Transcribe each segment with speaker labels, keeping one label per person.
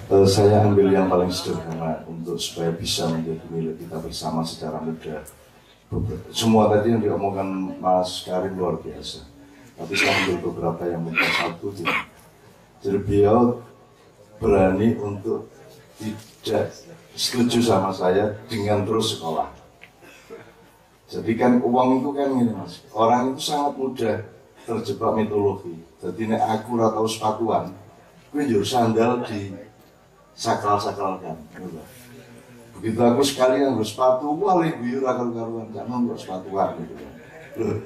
Speaker 1: Saya ambil yang paling sederhana untuk supaya bisa menjadi milik kita bersama secara mudah. Semua tadi yang diomongkan Mas Karim luar biasa. Tapi saya ambil beberapa yang mudah satu. Jadi beliau berani untuk tidak setuju sama saya dengan terus sekolah. Jadi kan uang itu kan ini Mas, orang itu sangat mudah terjebak mitologi. Jadi nek aku ora tau sepatuan, gue njur sandal di sakral-sakralkan. Begitu aku sekali nganggo sepatu, wah guyu ra karu-karuan, jangan nganggo sepatuan gitu. Loh,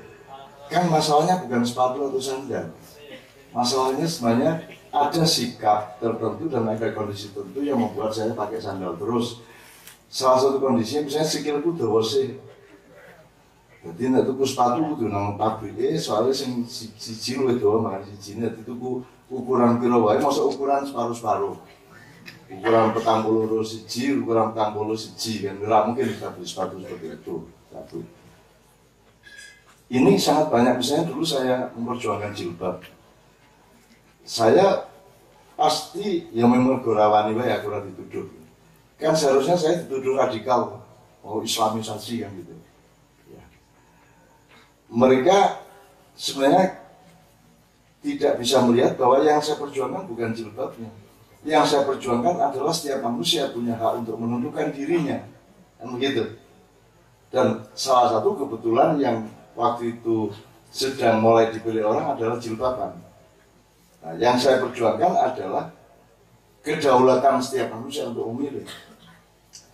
Speaker 1: kan masalahnya bukan sepatu atau sandal. Masalahnya sebenarnya ada sikap tertentu dan ada kondisi tertentu yang membuat saya pakai sandal terus. Salah satu kondisinya misalnya sikilku dawa sih. Jadi nek tuku sepatu kudu nang pabrike, soalnya siji luwih dawa makan sijine dituku ukuran pira wae, mosok ukuran separuh-separuh. Ukuran 40 siji, ukuran 40 siji kan ora mungkin kita beli sepatu seperti itu. Satu. Ini sangat banyak, misalnya dulu saya memperjuangkan jilbab. Saya pasti yang memang gorawani wae aku ora dituduh. Kan seharusnya saya dituduh radikal, oh islamisasi kan gitu. Ya. Mereka sebenarnya tidak bisa melihat bahwa yang saya perjuangkan bukan jilbabnya. Yang saya perjuangkan adalah setiap manusia punya hak untuk menentukan dirinya, kan begitu. Dan salah satu kebetulan yang waktu itu sedang mulai dipilih orang adalah jilbaban. Nah, yang saya perjuangkan adalah kedaulatan setiap manusia untuk memilih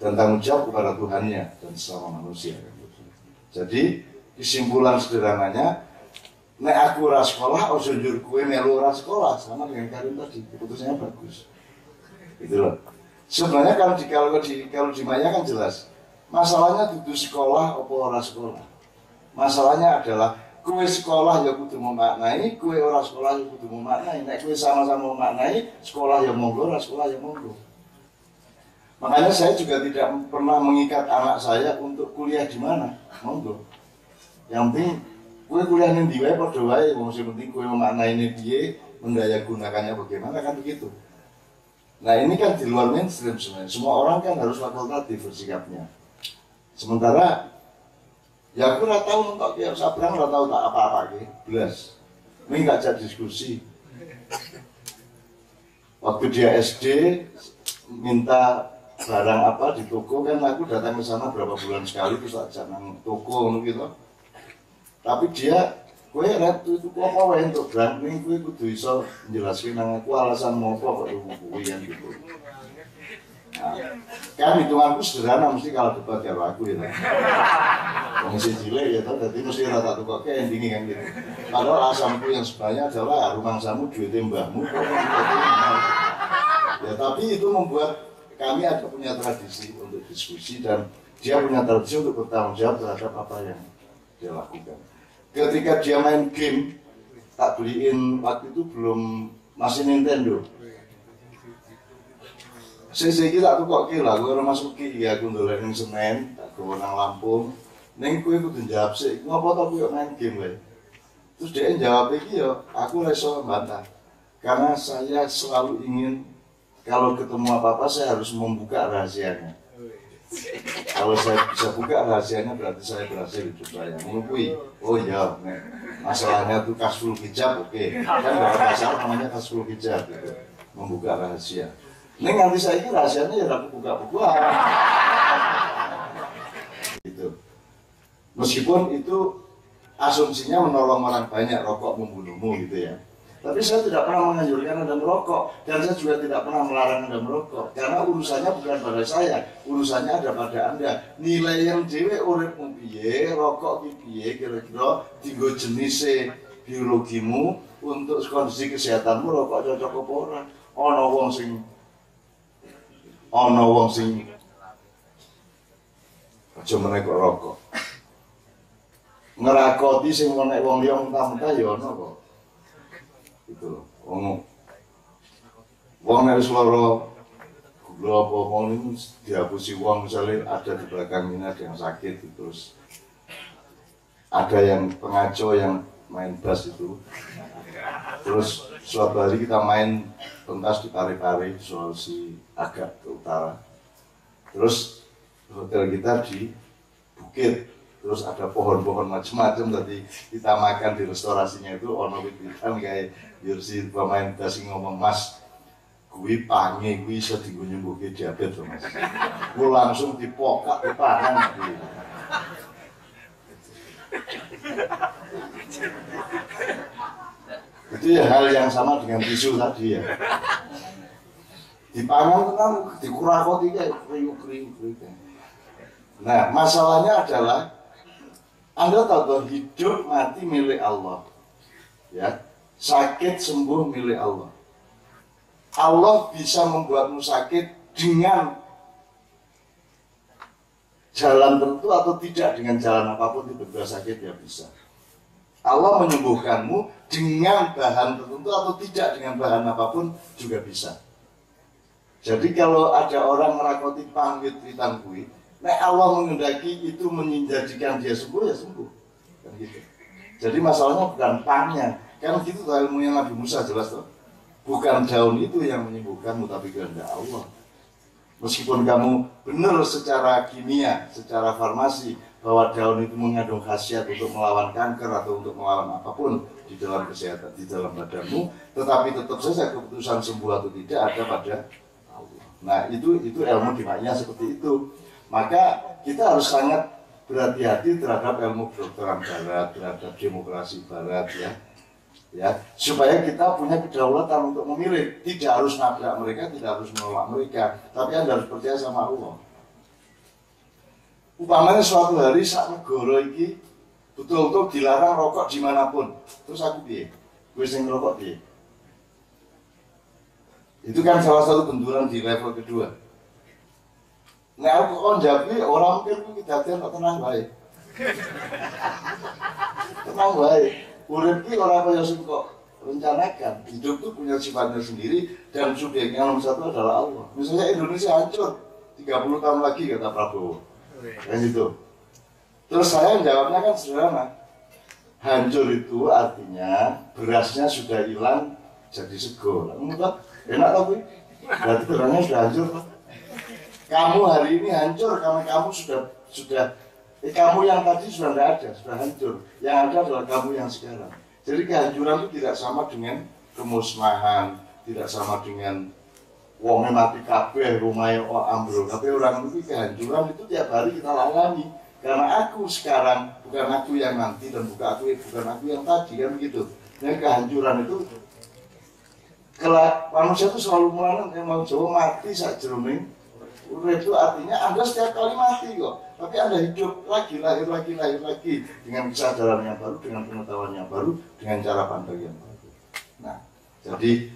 Speaker 1: dan tanggung jawab kepada Tuhannya dan sesama manusia. Jadi kesimpulan sederhananya, nek aku ora sekolah, ojo njur kowe melu ora sekolah, sama dengan Karim tadi, keputusannya bagus. Gitu loh. Sebenarnya kalau di Maya kan jelas, masalahnya kudu sekolah apa ora sekolah. Masalahnya adalah kowe sekolah ya kudu memaknai, kowe ora sekolah ya kudu memaknai. Nek kowe sama-sama memaknai, sekolah ya monggo, ora sekolah ya monggo. Makanya saya juga tidak pernah mengikat anak saya untuk kuliah di mana, monggo. Yang penting kowe kuliah ning ndi wae padha wae, wong sing penting kowe memaknaine piye, mendaya gunakannya bagaimana kan begitu. Nah ini kan di luar mainstream sebenarnya. Semua orang kan harus fakultatif bersikapnya. Sementara ya aku nggak tahu untuk kiai Sabrang, nggak tahu tak apa-apa gitu, belas. Ini nggak jadi diskusi. Waktu dia SD minta barang apa di toko kan aku datang ke sana berapa bulan sekali terus ajak nang toko gitu. Tapi dia, kowe ora tuku apa wae untuk brand ning kowe kudu iso njelaske nang aku alasan mopo kok kuwi kan gitu. Nah, kan hitunganku sederhana mesti kalau debat karo aku ya. Wong sing cilik ya to, dadi mesti ora tak tukokke endinge kan gitu. Padahal alasanku yang sebenarnya adalah rumangsamu duwite mbahmu. Ya tapi itu membuat kami ada punya tradisi untuk diskusi dan dia punya tradisi untuk bertanggung jawab terhadap apa yang dia lakukan. Ketika dia main game, tak beliin waktu itu belum masih Nintendo. Saya kira aku kok kira, aku orang masuk ki, ya aku ndolek ning Senen, tak gawa nang Lampung. Ning kowe kudu jawab sik, ngopo to kowe main game wae. Terus dia jawab iki ya, aku ora iso bantah. Karena saya selalu ingin kalau ketemu apa-apa saya harus membuka rahasianya. Kalau saya bisa buka rahasianya berarti saya berhasil hidup saya. Menurutku, oh iya, masalahnya itu kasful hijab, oke. Kan dalam bahasa namanya kasful hijab, gitu. Membuka rahasia. Ini nanti saya ini rahasianya ya aku buka-buka. Gitu. Meskipun itu asumsinya menolong orang banyak, rokok membunuhmu gitu ya. Tapi saya tidak pernah menganjurkan Anda merokok dan saya juga tidak pernah melarang Anda merokok karena urusannya bukan pada saya, urusannya ada pada Anda. Nilai yang dhewe uripmu piye, rokok ki piye kira-kira dienggo jenise biologimu untuk kondisi kesehatanmu rokok cocok apa ora. Ana wong sing aja menek rokok. Ngerakoti sing menek wong liya mentah-mentah ya ana kok. Itu loh, wong nek wis lara gula apa wong ini dihapusi wong misalnya ada di belakang ini ada yang sakit terus ada yang pengaco yang main bass itu. Terus suatu hari kita main pentas di Parepare, Sulawesi agak ke utara. Terus hotel kita di bukit, terus ada pohon-pohon macam-macam. Tadi kita makan di restorasinya itu ono wit-witan kayak Yursi pemain bass ngomong, Mas, gue pange, gue bisa nyembuhke diabetes Mas. Gue langsung dipokak di pangan. Itu ya hal yang sama dengan tisu tadi ya. Di pangan kan dikurakoti kayak kriuk-kriuk. Nah, masalahnya adalah Anda tahu bahwa hidup mati milik Allah. Ya, sakit sembuh milik Allah. Allah bisa membuatmu sakit dengan jalan tertentu atau tidak dengan jalan apapun tiba-tiba sakit ya bisa. Allah menyembuhkanmu dengan bahan tertentu atau tidak dengan bahan apapun juga bisa. Jadi kalau ada orang merakoti panggit witan kui, nah Allah mengendaki itu menjadikan dia sembuh ya sembuh. Kan gitu. Jadi masalahnya bukan pangnya, kan gitu ilmunya Nabi Musa jelas tuh. Bukan daun itu yang menyembuhkanmu tapi kehendak Allah. Meskipun kamu benar secara kimia, secara farmasi bahwa daun itu mengandung khasiat untuk melawan kanker atau untuk melawan apapun di dalam kesehatan, di dalam badanmu, tetapi tetap saja keputusan sembuh atau tidak ada pada Allah. Nah itu ilmu dimanya seperti itu. Maka kita harus sangat berhati-hati terhadap ilmu kedokteran barat, terhadap demokrasi barat ya, supaya kita punya kedaulatan untuk memilih. Tidak harus nabrak mereka, tidak harus menolak mereka, tapi Anda harus percaya sama Allah. Umpamanya suatu hari saat negara ini betul-betul dilarang rokok dimanapun, terus aku piye? Gue sing rokok piye? Itu kan salah satu benturan di level kedua. Nah aku kon jabi orang mungkin kita tenang baik. Tenang baik. Urip ki ora kaya sing kok rencanakan. Hidup itu punya sifatnya sendiri dan subjeknya nomor satu adalah Allah. Misalnya Indonesia hancur 30 tahun lagi kata Prabowo. Kan itu. Terus saya jawabnya kan sederhana. Hancur itu artinya berasnya sudah hilang jadi sego. Enggak, enak tapi berarti berasnya sudah hancur. Kamu hari ini hancur karena kamu sudah kamu yang tadi sudah tidak ada, sudah hancur. Yang ada adalah kamu yang sekarang. Jadi kehancuran itu tidak sama dengan kemusnahan, tidak sama dengan wongnya mati kabeh, rumahnya ambrol. Tapi orang itu kehancuran itu tiap hari kita alami. Karena aku sekarang bukan aku yang nanti dan bukan aku yang tadi kan begitu. Jadi kehancuran itu manusia itu selalu melawan yang mau jauh mati saat jeruming. Urip itu artinya Anda setiap kali mati kok, tapi Anda hidup lagi, lahir lagi dengan kesadaran yang baru, dengan pengetahuan yang baru, dengan cara pandang yang baru. Nah, jadi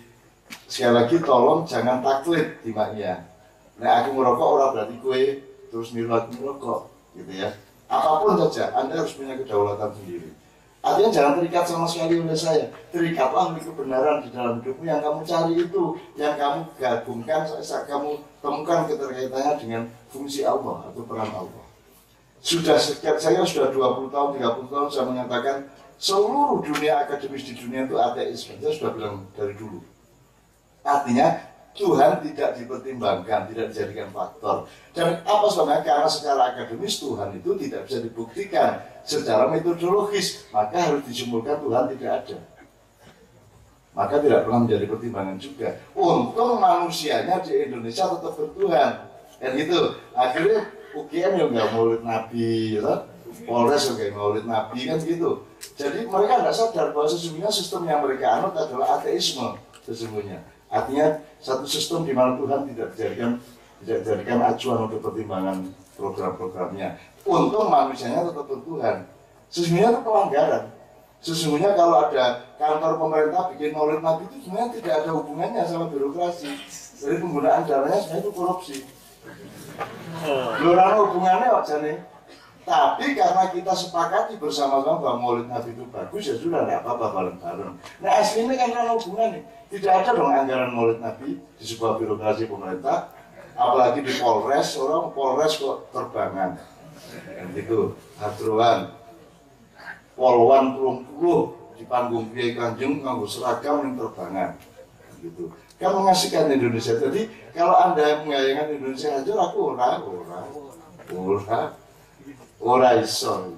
Speaker 1: sekali lagi tolong jangan taklid di maknya. Nah, aku merokok orang berarti kue terus niru aku merokok, gitu ya. Apapun saja, Anda harus punya kedaulatan sendiri. Artinya jangan terikat sama sekali oleh saya. Terikatlah oleh kebenaran di dalam hidupmu yang kamu cari itu, yang kamu gabungkan, saat kamu temukan keterkaitannya dengan fungsi Allah atau peran Allah. Saya sudah 20 tahun, 30 tahun saya menyatakan seluruh dunia akademis di dunia itu ateis. Saya sudah bilang dari dulu. Artinya Tuhan tidak dipertimbangkan, tidak dijadikan faktor. Dan apa sebabnya? Karena secara akademis Tuhan itu tidak bisa dibuktikan secara metodologis, maka harus disimpulkan Tuhan tidak ada. Maka tidak pernah menjadi pertimbangan juga. Untung manusianya di Indonesia tetap bertuhan. Dan gitu. Akhirnya UGM ya nggak maulid Nabi, ya? Polres juga maulid Nabi kan gitu. Jadi mereka nggak sadar bahwa sesungguhnya sistem yang mereka anut adalah ateisme sesungguhnya. Artinya satu sistem di mana Tuhan tidak dijadikan acuan untuk pertimbangan program-programnya. Untung manusianya tetap bertuhan. Sesungguhnya itu pelanggaran. Sesungguhnya kalau ada kantor pemerintah bikin maulid Nabi itu sebenarnya tidak ada hubungannya sama birokrasi. Jadi penggunaan dananya sebenarnya itu korupsi. Belum ada hubungannya aja nih. Tapi karena kita sepakati bersama-sama bahwa maulid Nabi itu bagus, ya sudah, tidak apa-apa bareng-bareng. Nah aslinya kan ada hubungannya. Tidak ada dong anggaran maulid Nabi di sebuah birokrasi pemerintah. Apalagi di Polres, orang Polres kok terbangan. Dan gitu, Hadroan, Polwan 20, di panggung Kiai Kanjeng nganggo seragam yang terbangan gitu. Kan mengasihkan Indonesia. Jadi kalau Anda menggayangkan Indonesia hancur, aku ora iso.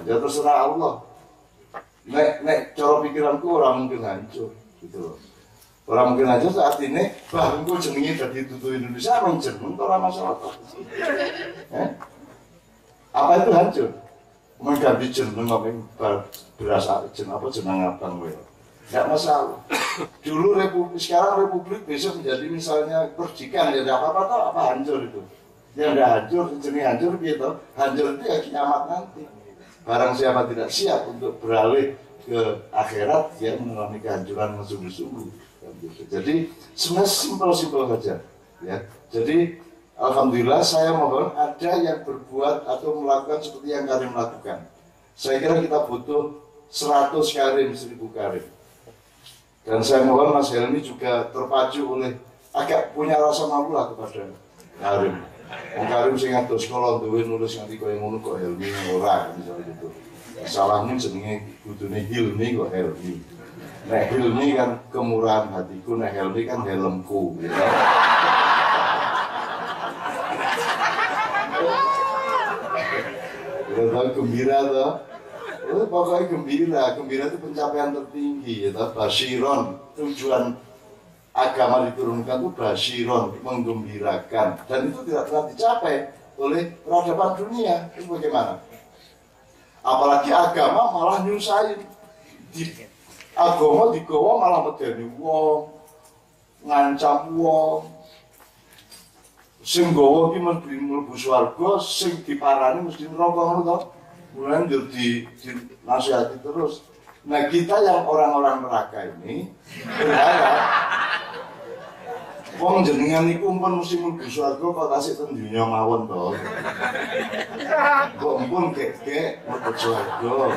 Speaker 1: Ya terserah Allah. Nek cara pikiranku orang mungkin hancur gitu loh. Orang mungkin hancur saat ini bahkan gue jenengin dari tutu Indonesia orang jeneng orang masyarakat. Apa itu hancur? Mengganti jeneng apa yang berasa jeneng abang gue. Nggak masalah. Dulu republik, sekarang republik, besok menjadi misalnya percikan, jadi apa hancur itu. Yang udah hancur, jenis hancur gitu. Hancur itu ya kiamat nanti. Barang siapa tidak siap untuk beralih ke akhirat, dia mengalami kehancuran yang sungguh-sungguh. Jadi sebenarnya simpel-simpel saja. Ya. Jadi alhamdulillah saya mohon ada yang berbuat atau melakukan seperti yang Karim lakukan. Saya kira kita butuh 100 Karim, 1000 Karim. Dan saya mohon Mas Helmi juga terpacu oleh agak punya rasa malu lah kepada Karim. Karim sing ngados kalau duwe nulis nganti koyo ngono kok Helmi ora misalnya gitu. Salahnya jenenge kudune Hilmi kok Helmi. Nek Hilmi kan kemurahan hatiku, nek Helmi kan helmku gitu. Ya gembira toh. Pokoknya gembira itu pencapaian tertinggi ya, Basyiron, tujuan agama diturunkan itu Basyiron, menggembirakan, dan itu tidak pernah dicapai oleh peradaban dunia. Itu bagaimana? Apalagi agama malah nyusahin, agama digawa malah medeni wong, ngancam wong, sing gawa iki mlebu swarga, sing diparani mesti neraka ngono to. Mulai dinasihati terus. Nah kita yang orang-orang neraka ini berharap wong jenengan iku umpun mesti mlebu swarga kok tasik ten dunya mawon to. Kok umpun kek mlebu swarga.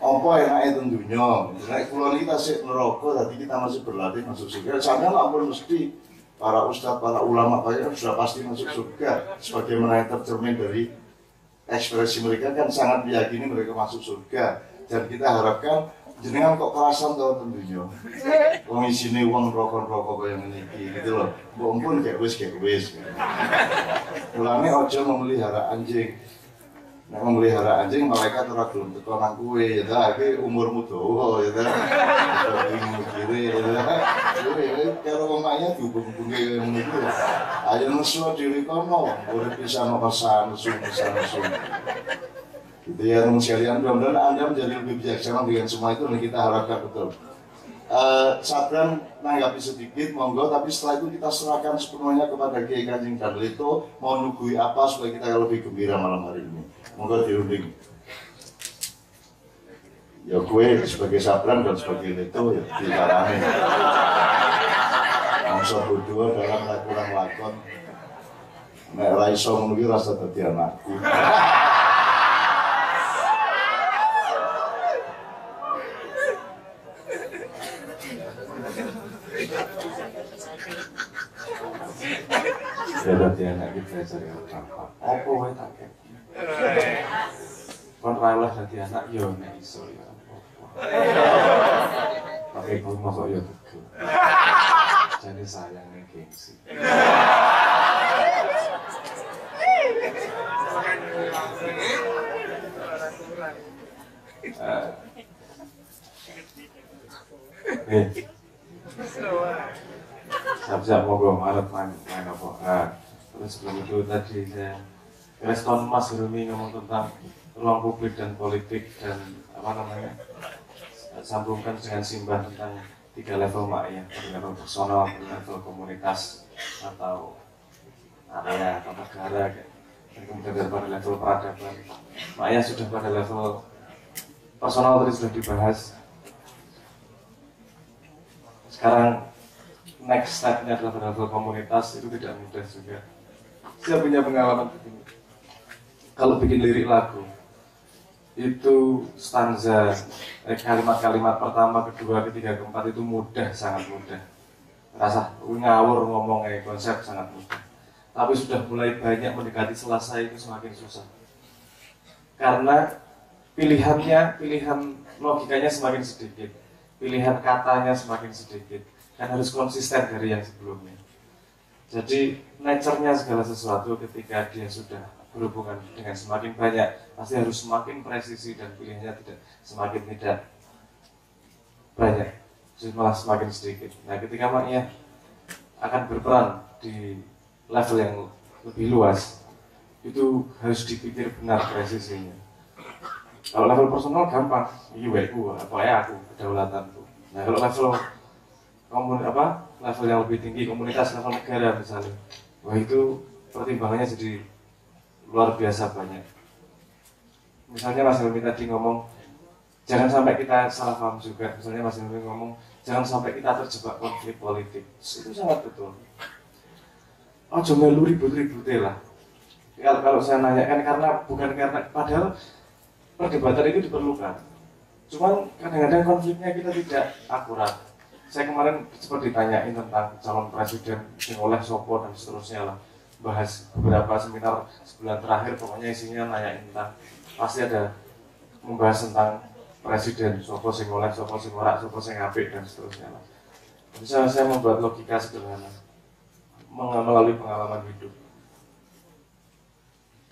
Speaker 1: Apa enake ten dunya? Nek kula niki tasik neraka dadi kita masih berlatih masuk surga. Sampeyan ampun mesti para ustadz, para ulama kaya sudah pasti masuk surga. Sebagaimana yang tercermin dari ekspresi mereka kan sangat meyakini mereka masuk surga, dan kita harapkan jenengan kok kerasan tau tentunya wong isine wong rokok-rokok kaya ngene iki gitu loh. Mbok ampun kayak wis. Mulane aja memelihara anjing. Nek memelihara anjing malaikat ora gelem teko nang kowe ya ta, iki umurmu dawa ya ta. Kiri ya ta. Karo omahnya dihubung-hubungi kaya ngene iki. Ayo nesu dhewe kono, urip pisan kok nesu. Gitu ya teman sekalian, mudah-mudahan Anda menjadi lebih bijaksana dengan semua itu dan kita harapkan betul. Sabran nanggapi sedikit, monggo, tapi setelah itu kita serahkan sepenuhnya kepada Kiai Kanjeng Darlito mau nugui apa supaya kita lebih gembira malam hari ini. Monggo dirunding. Ya gue sebagai Sabran dan sebagai Lito ya dikarane. Mangsa bodoh dalam lakukan lakon. Nek ra iso ngono iki rasa dadi anakku. Ya dadi anak iki belajar karo bapak. Apa wae tak kek. Kon ra oleh dadi anak yo nek iso ya. Pakai bunga kok ya tegel. Jadi sayangnya gengsi. Siap-siap mau Maret main apa? Terus sebelum itu tadi saya respon Mas Rumi ngomong tentang ruang publik dan politik dan apa namanya, sambungkan dengan Simbah tentang 3 level Ma'iyah, level personal, level komunitas atau area atau negara, dan kemudian pada level peradaban. Ma'iyah sudah pada level personal tadi sudah dibahas. Sekarang next step-nya adalah pada level komunitas, itu tidak mudah juga. Saya punya pengalaman begini. Kalau bikin lirik lagu, itu stanza, kalimat-kalimat pertama, kedua, ketiga, keempat itu mudah, sangat mudah. Rasa ngawur ngomongnya, konsep sangat mudah. Tapi sudah mulai banyak mendekati selesai itu semakin susah. Karena
Speaker 2: pilihan logikanya semakin sedikit, pilihan katanya semakin sedikit, kan harus konsisten dari yang sebelumnya. Jadi nature-nya segala sesuatu ketika dia sudah berhubungan dengan semakin banyak, pasti harus semakin presisi dan pilihannya semakin tidak banyak, malah semakin sedikit. Nah, ketika maknya akan berperan di level yang lebih luas, itu harus dipikir benar presisinya. Kalau level personal gampang, aku, kedaulatanku. Nah, kalau level level yang lebih tinggi, komunitas, level negara misalnya, wah itu pertimbangannya jadi luar biasa banyak. Misalnya Mas Helmi tadi ngomong, jangan sampai kita salah paham juga. Misalnya Mas Helmi ngomong, jangan sampai kita terjebak konflik politik. Itu sangat betul. Oh, cuma lu ribut-ribut lah. Kalau saya nanyakan padahal perdebatan itu diperlukan. Cuman kadang-kadang konfliknya kita tidak akurat. Saya kemarin sempat ditanyain tentang calon presiden yang oleh Sopo dan seterusnya lah. Bahas beberapa seminar sebulan terakhir, pokoknya isinya nanyain tentang, pasti ada membahas tentang presiden, Sopo sing oleh, Sopo sing ora, Sopo sing apik dan seterusnya lah. Bisa saya membuat logika sederhana melalui pengalaman hidup.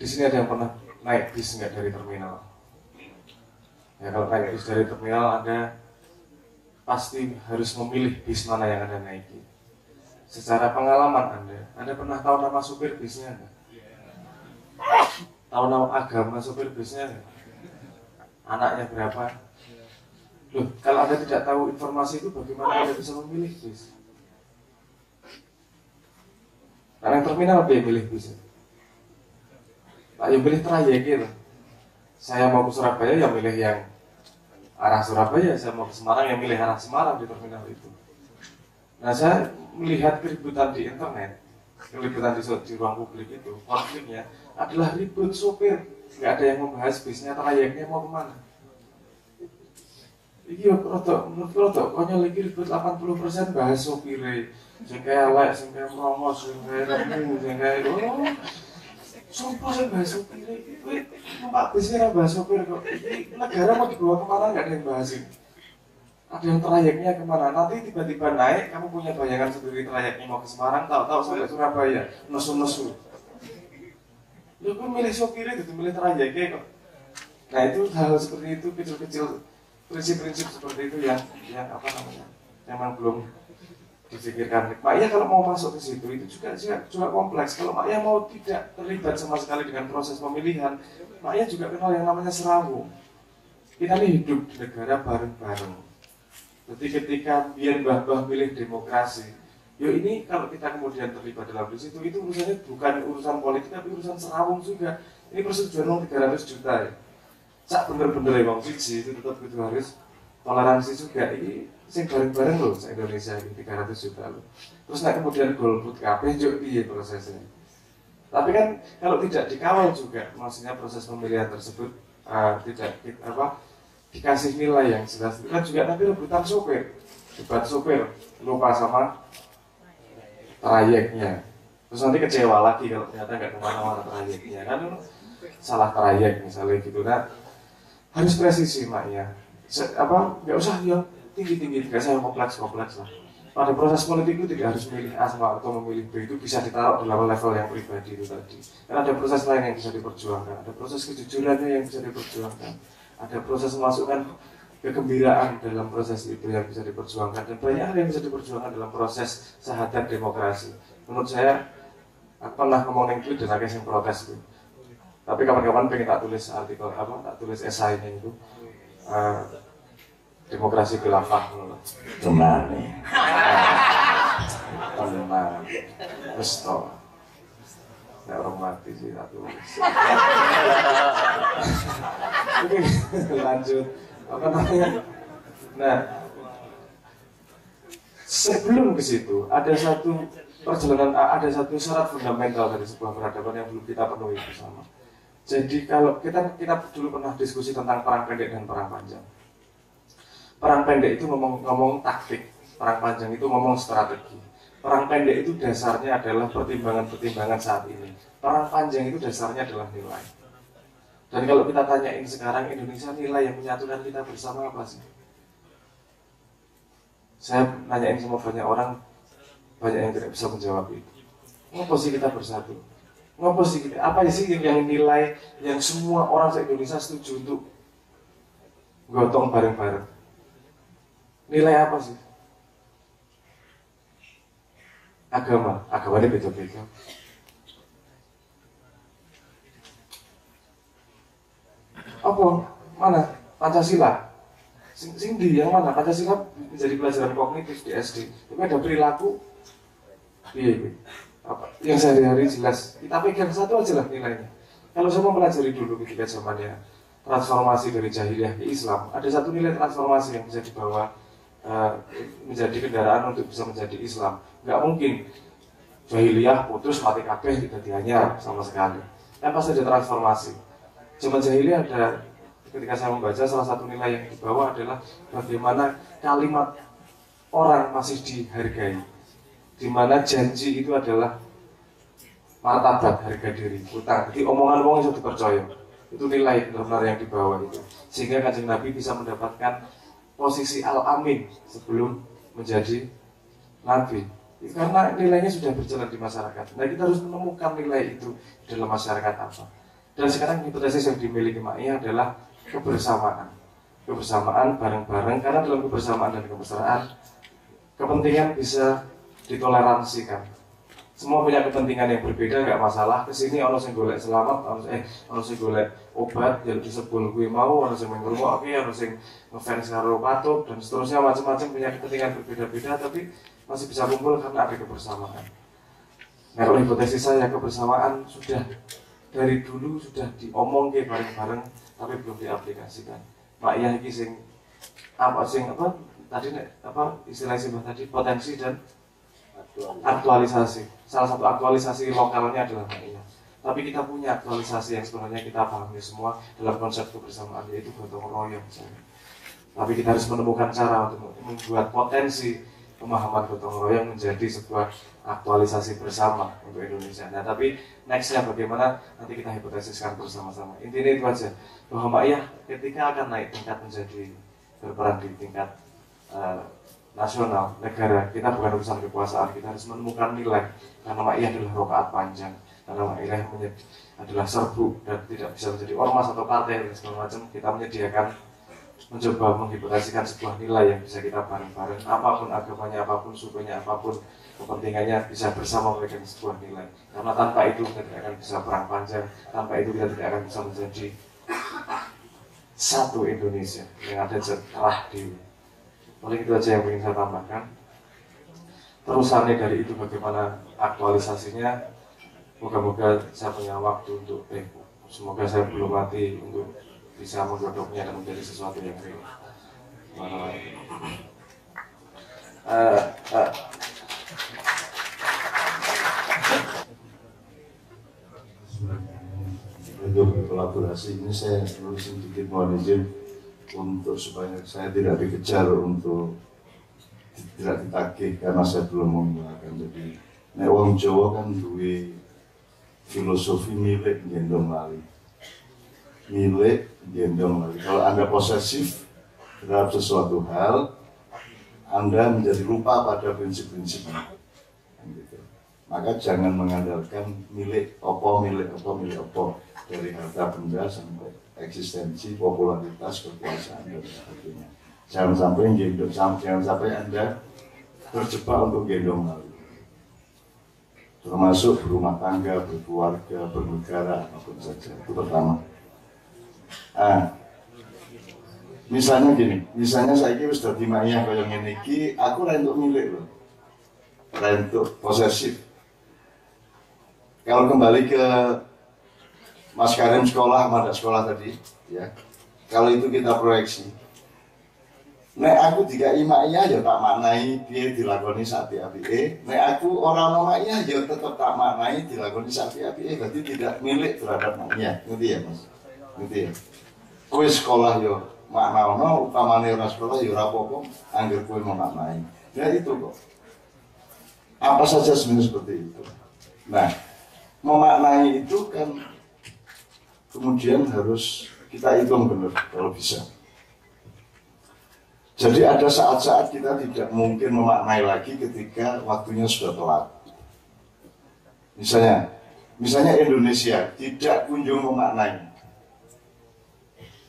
Speaker 2: Di sini ada yang pernah naik bis nggak dari terminal? Ya, kalau naik bis dari terminal, Anda pasti harus memilih bis mana yang Anda naiki. Secara pengalaman Anda pernah tahu nama supir bisnya nggak? Tahu nama agama supir bisnya nggak? Anaknya berapa? Loh, kalau Anda tidak tahu informasi itu, bagaimana Anda bisa memilih bis? Karena yang terminal apa yang milih bis? Pak, yang milih trayek gitu. Saya mau ke Surabaya, yang milih yang arah Surabaya. Saya mau ke Semarang, yang milih arah Semarang di terminal itu. Nah, saya melihat keributan di internet, keributan di ruang publik itu, konfliknya adalah ribut sopir. Nggak ada yang membahas bisnya, trayeknya mau kemana. Ini menurut rotok, konyol lagi ribut 80% bahas sopirnya. Sing kaya elek, sing kaya meromos, sing kaya remu, sing kaya sopo sing bahas sopirnya. Numpak bisnya bahas sopir kok. Ini negara mau dibawa kemana, nggak ada yang bahas ini. Ada yang trayeknya kemana, nanti tiba-tiba naik, kamu punya bayangan sendiri trayeknya mau ke Semarang, tahu-tahu sampai Surabaya, nesu-nesu. Lu kan milih sopirnya gitu, milih trayeknya kok. Nah, itu hal seperti itu, kecil-kecil prinsip-prinsip seperti itu yang memang belum difikirkan. Pak Ya kalau mau masuk ke situ itu juga kompleks. Kalau Pak Ya mau tidak terlibat sama sekali dengan proses pemilihan, Pak Ya juga kenal yang namanya serawung. Kita ini hidup di negara bareng-bareng. Jadi ketika biar mbah-mbah milih demokrasi, ini kalau kita kemudian terlibat dalam situ, itu urusannya bukan urusan politik tapi urusan serawung juga. Ini persetujuan uang 300 juta ya. Sak bener-bener ya Bang Fiji itu tetap itu harus toleransi juga. Ini sing bareng-bareng loh se-Indonesia ini 300 juta loh. Terus kemudian golput kabeh juga piye prosesnya. Tapi kan kalau tidak dikawal juga, maksudnya proses pemilihan tersebut tidak dikasih nilai yang jelas, itu kan juga nanti rebutan sopir, debat sopir, lupa sama trayeknya. Terus nanti kecewa lagi kalau ternyata nggak kemana-mana trayeknya, kan salah trayek misalnya gitu. Nah, harus presisi maknya. Nggak usah yang tinggi-tinggi, nggak usah yang kompleks lah. Pada proses politik itu tidak harus memilih A atau memilih B, itu bisa ditaruh dalam level yang pribadi itu tadi. Karena ada proses lain yang bisa diperjuangkan, ada proses kejujurannya yang bisa diperjuangkan, ada proses memasukkan kegembiraan dalam proses itu yang bisa diperjuangkan, dan banyak hal yang bisa diperjuangkan dalam proses sahadat demokrasi. Menurut saya, aku pernah ngomong yang tweet dan akhirnya yang protes itu. Tapi kapan-kapan pengen tak tulis artikel tak tulis esainya itu demokrasi khilafah tenang nih tenang besto nggak orang mati sih tak tulis. Oke, lanjut apa namanya. Nah, sebelum ke situ ada satu perjalanan, ada satu syarat fundamental dari sebuah peradaban yang belum kita penuhi bersama. Jadi kalau kita dulu pernah diskusi tentang perang pendek dan perang panjang. Perang pendek itu ngomong taktik, perang panjang itu ngomong strategi. Perang pendek itu dasarnya adalah pertimbangan-pertimbangan saat ini. Perang panjang itu dasarnya adalah nilai. Dan kalau kita tanyain sekarang Indonesia, nilai yang menyatukan kita bersama apa sih? Saya nanyain sama banyak orang, banyak yang tidak bisa menjawab itu. Ngapa sih kita bersatu? Ngapa sih kita? Apa sih yang nilai yang semua orang se-Indonesia setuju untuk gotong bareng-bareng? Nilai apa sih? Agamanya beda-beda. Apa? Mana? Pancasila? Sing di yang mana? Pancasila menjadi pelajaran kognitif di SD. Tapi ada perilaku. Iya. Apa? Yang sehari-hari jelas. Kita pegang satu aja lah nilainya. Kalau saya mau pelajari dulu ketika zamannya transformasi dari jahiliyah ke Islam, ada satu nilai transformasi yang bisa dibawa menjadi kendaraan untuk bisa menjadi Islam. Nggak mungkin jahiliyah putus mati kabeh tidak dianyar sama sekali. Kan pasti ada transformasi. Zaman jahiliyah ada, ketika saya membaca, salah satu nilai yang dibawa adalah bagaimana kalimat orang masih dihargai, di mana janji itu adalah martabat, harga diri, utang. Jadi omongan orang itu dipercaya. Itu nilai benar-benar yang dibawa itu. Sehingga Kanjeng Nabi bisa mendapatkan posisi al-amin sebelum menjadi Nabi. Itu karena nilainya sudah berjalan di masyarakat. Nah, kita harus menemukan nilai itu dalam masyarakat apa. Dan sekarang hipotesis yang dimiliki Ma'iyah adalah kebersamaan. Kebersamaan bareng-bareng, karena dalam kebersamaan dan kemesraan kepentingan bisa ditoleransikan. Semua punya kepentingan yang berbeda, nggak masalah. Kesini ono sing golek selamat, ono sing golek obat, jalur disebul gue mau, ono sing mengrungok, ono sing ngefans karo patut dan seterusnya, macam-macam punya kepentingan berbeda-beda, tapi masih bisa kumpul karena ada kebersamaan. Nah, kalau hipotesis saya, kebersamaan sudah dari dulu sudah diomongke bareng-bareng, tapi belum diaplikasikan. Ma'iyah iki sing apa tadi istilah tadi, potensi dan aktualisasi. Salah satu aktualisasi lokalnya adalah Ma'iyah. Tapi kita punya aktualisasi yang sebenarnya kita pahami semua dalam konsep kebersamaan, yaitu gotong royong. Tapi kita harus menemukan cara untuk membuat potensi pemahaman gotong royong menjadi sebuah aktualisasi bersama untuk Indonesia. Nah, tapi nextnya bagaimana, nanti kita hipotesiskan bersama-sama. Intinya itu aja, bahwa Ma'iyah ketika akan naik tingkat menjadi berperan di tingkat nasional, negara, kita bukan urusan kekuasaan, kita harus menemukan nilai. Karena Ma'iyah adalah rokaat panjang, karena Ma'iyah adalah serbuk dan tidak bisa menjadi ormas atau partai dan segala macam. Kita menyediakan, mencoba menghipotesiskan sebuah nilai yang bisa kita bareng-bareng, apapun agamanya, apapun sukunya, apapun kepentingannya, bisa bersama memegang sebuah nilai. Karena tanpa itu kita tidak akan bisa perang panjang, tanpa itu kita tidak akan bisa menjadi satu Indonesia yang ada cerah di. Paling itu aja yang ingin saya tambahkan. Terusannya dari itu bagaimana aktualisasinya, moga-moga saya punya waktu untuk semoga saya belum mati untuk bisa menggodoknya dan menjadi sesuatu yang real.
Speaker 1: Untuk kolaborasi ini saya nulis sedikit mohon izin untuk supaya saya tidak dikejar untuk tidak ditagih karena saya belum mengeluarkan. Jadi nek wong Jawa kan duwe filosofi milik gendong lali. Milik gendong lali. Kalau Anda posesif terhadap sesuatu hal, Anda menjadi lupa pada prinsip-prinsipnya. Gitu. Maka jangan mengandalkan milik opo dari harta benda sampai eksistensi, popularitas, kekuasaan dan sebagainya. Jangan sampai Anda terjebak untuk gendong lali. Termasuk berumah tangga, berkeluarga, bernegara, apapun saja. Itu pertama. Misalnya gini, misalnya saya kira sudah di Ma'iyah kaya ngene iki, aku ora entuk milik loh. Ora entuk posesif. Kalau kembali ke Mas Karim sekolah, Mada sekolah tadi, ya. Kalau itu kita proyeksi, nek aku dikai Ma'iyah ya tak maknai dia dilakoni sapi-apike. Nek aku orang Ma'iyah ya tetap tak maknai dilakoni sapi-apike. Berarti tidak milik terhadap Ma'iyah. Ngerti ya Mas? Ngerti ya? Kowe sekolah ya makna ono, utamane ora sekolah ya ora apa-apa, anggere kowe memaknai. Ya itu kok. Apa saja sebenarnya seperti itu. Nah, memaknai itu kan kemudian harus kita hitung benar kalau bisa. Jadi ada saat-saat kita tidak mungkin memaknai lagi ketika waktunya sudah telat. Misalnya Indonesia tidak kunjung memaknai.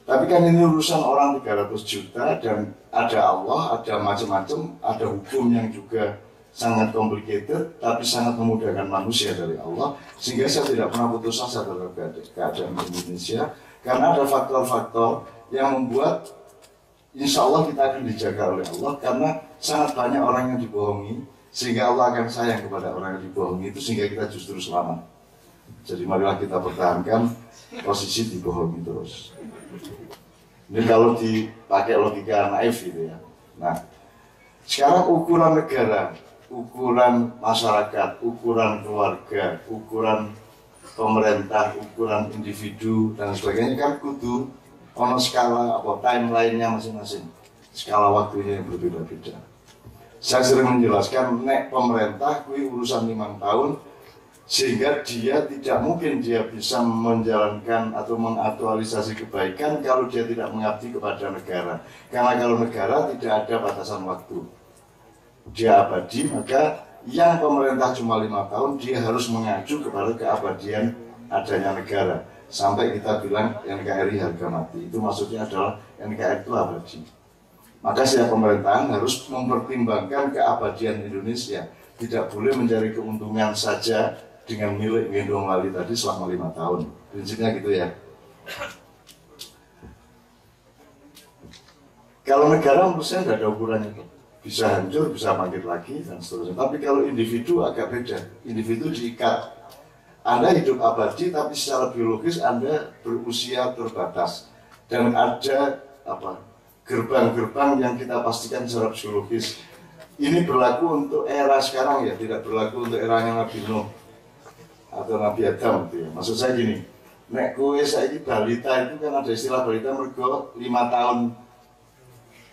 Speaker 1: Tapi kan ini urusan orang 300 juta dan ada Allah, ada macam-macam, ada hukum yang juga sangat complicated, tapi sangat memudahkan manusia dari Allah. Sehingga saya tidak pernah putus asa terhadap keadaan Indonesia, karena ada faktor-faktor yang membuat insya Allah kita akan dijaga oleh Allah, karena sangat banyak orang yang dibohongi, sehingga Allah akan sayang kepada orang yang dibohongi itu, sehingga kita justru selamat. Jadi marilah kita pertahankan posisi dibohongi terus. Ini kalau dipakai logika naif gitu ya. Nah, sekarang ukuran negara, ukuran masyarakat, ukuran keluarga, ukuran pemerintah, ukuran individu dan sebagainya kan kudu ono skala apa timeline-nya masing-masing, skala waktunya yang berbeda-beda. Saya sering menjelaskan nek pemerintah kui urusan 5 tahun, sehingga dia tidak mungkin dia bisa menjalankan atau mengaktualisasi kebaikan kalau dia tidak mengabdi kepada negara. Karena kalau negara tidak ada batasan waktu, dia abadi, maka yang pemerintah cuma 5 tahun dia harus mengacu kepada keabadian adanya negara. Sampai kita bilang NKRI harga mati, itu maksudnya adalah NKRI itu abadi. Maka setiap pemerintahan harus mempertimbangkan keabadian Indonesia, tidak boleh mencari keuntungan saja dengan milik gendong wali tadi selama 5 tahun. Prinsipnya gitu ya. Kalau negara menurut saya tidak ada ukurannya, bisa hancur, bisa bangkit lagi dan seterusnya. Tapi kalau individu agak beda. Individu diikat. Anda hidup abadi, tapi secara biologis Anda berusia terbatas dan ada gerbang-gerbang yang kita pastikan secara psikologis. Ini berlaku untuk era sekarang ya, tidak berlaku untuk eranya Nabi Nuh atau Nabi Adam gitu ya. Maksud saya gini, nek kowe saiki balita itu kan ada istilah balita mergo 5 tahun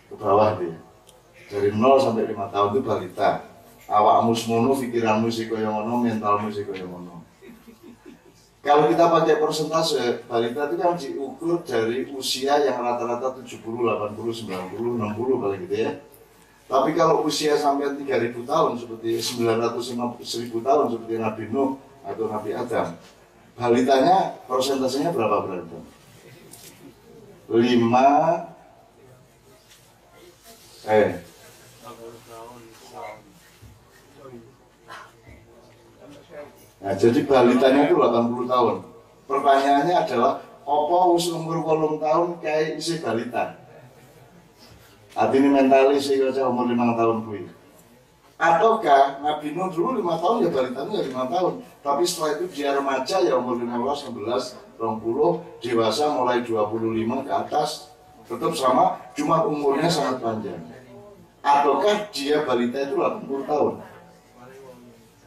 Speaker 1: ke bawah gitu ya. Dari 0 sampai 5 tahun itu balita. Awakmu semono, pikiranmu sih kaya ngono, mentalmu sih kaya ngono. Kalau kita pakai persentase, balita itu kan diukur dari usia yang rata-rata 70, 80, 90, 60 kali gitu ya. Tapi kalau usia sampai 3000 tahun seperti 950.000 tahun seperti Nabi Nuh atau Nabi Adam, balitanya persentasenya berapa berarti? 5 Nah, jadi balitanya itu 80 tahun. Pertanyaannya adalah, apa umur 8 tahun kayak isi balita? Artinya mentalis sih kalau umur 5 tahun gue. Ataukah Nabi Nuh dulu 5 tahun ya balitanya ya 5 tahun. Tapi setelah itu dia remaja ya umur 15, 16, 20, dewasa mulai 25 ke atas, tetap sama, cuma umurnya sangat panjang. Ataukah dia balita itu 80 tahun?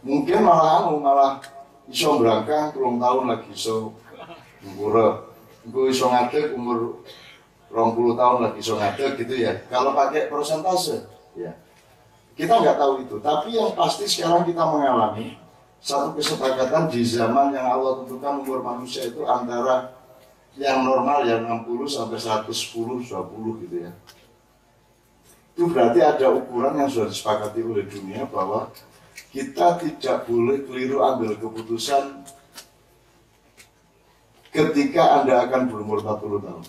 Speaker 1: Mungkin malah iso berangkang 3 tahun lagi iso umur iso ngadeg umur 20 tahun lagi iso ngadeg gitu ya. Kalau pakai persentase ya kita nggak tahu itu. Tapi yang pasti sekarang kita mengalami satu kesepakatan di zaman yang Allah tentukan umur manusia itu antara yang normal yang 60 sampai 110, 20 gitu ya. Itu berarti ada ukuran yang sudah disepakati oleh dunia bahwa kita tidak boleh keliru ambil keputusan ketika Anda akan berumur 40 tahun.